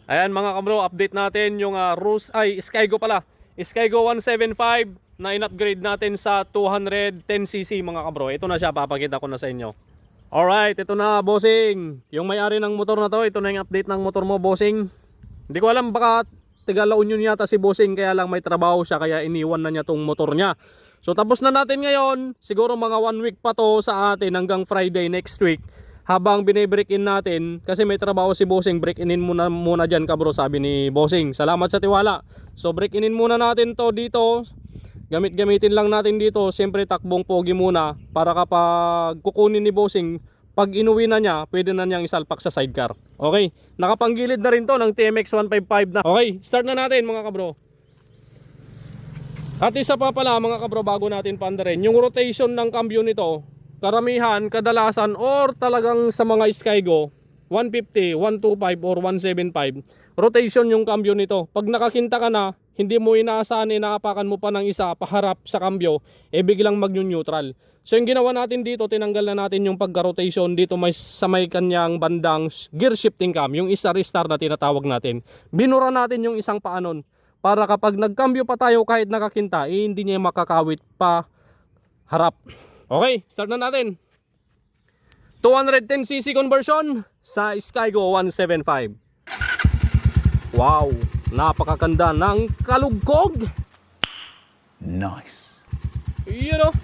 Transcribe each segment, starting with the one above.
Ayan mga kabro, update natin yung Skygo pala. Skygo 175 na in-upgrade natin sa 210cc mga kabro. Ito na siya, papakita ko na sa inyo. Alright, ito na bossing. Yung may-ari ng motor na to, ito na yung update ng motor mo bossing. Hindi ko alam, baka taga La Union yata si bossing, kaya lang may trabaho siya, kaya iniwan na niya tong motor niya. So tapos na natin ngayon, siguro mga 1 week pa to sa atin hanggang Friday next week. Habang binibreak in natin, kasi may trabaho si bossing, break inin muna dyan kabro, sabi ni bossing. Salamat sa tiwala. So break inin muna natin to dito. Gamitin lang natin dito. Siyempre takbong pogi muna, para kapag kukunin ni bossing, pag inuwi na niya, pwede na niyang isalpak sa sidecar. Okay, nakapanggilid na rin to ng TMX 155 na. Okay, start na natin mga kabro. At isa pa pala mga kabro, bago natin paandarin, yung rotation ng cambio nito, karamihan, kadalasan, or talagang sa mga Skygo 150, 125 or 175, rotation yung cambio nito. Pag nakakinta ka na, hindi mo inaasahan, inaapakan mo pa ng isa paharap sa cambio, biglang mag-neutral. So yung ginawa natin dito, tinanggal na natin yung pagka-rotation dito sa may kanyang bandang gear shifting cam, yung isa restart na tinatawag natin. Binura natin yung isang paanon para kapag nagcambio pa tayo kahit nakakinta, hindi niya makakawit pa harap. Okay, start na natin. 210cc conversion sa Skygo 175. Wow, napakaganda ng kalugkog. Nice. You know.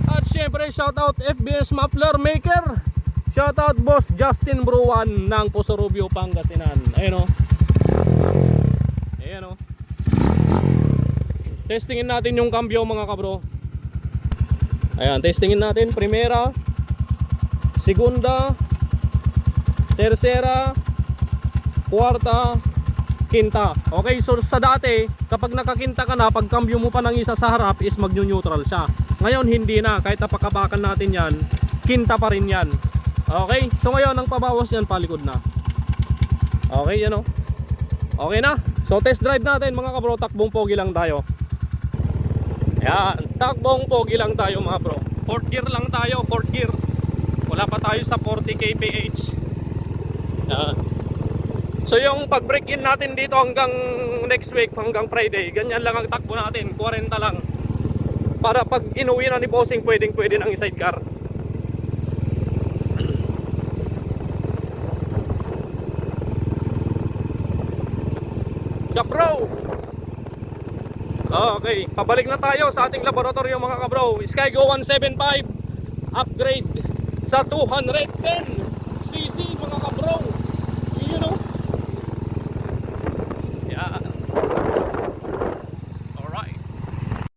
At syempre, shoutout FBS Muffler Maker. Shoutout Boss Justin Bruan ng Poso Rubio, Pangasinan. Ayun o. Ayan o. Testingin natin yung cambio mga kabro. Ayan, testingin natin. Primera, segunda, tercera, kwarta, kinta. Okay, so sa dati, kapag nakakinta ka na, pag cambio mo pa ng isa sa harap is mag-neutral siya. Ngayon hindi na, kahit napakabakan natin yan, kinta pa rin yan. Okay, so ngayon ang pabawas yan, palikod na. Okay, yan o. Okay na, so test drive natin mga kabro, takbong pogi lang tayo. Yan, takbong pogi lang tayo mga bro. 4th gear lang tayo, 4th gear. Wala pa tayo sa 40 kph. Yan. So yung pag-break in natin dito hanggang next week, hanggang Friday, ganyan lang ang takbo natin, 40 lang. Para pag inuwi na ni bossing, pwede ng sidecar. Kabro! Okay, pabalik na tayo sa ating laboratorio mga kabro. Skygo 175 upgrade sa 210.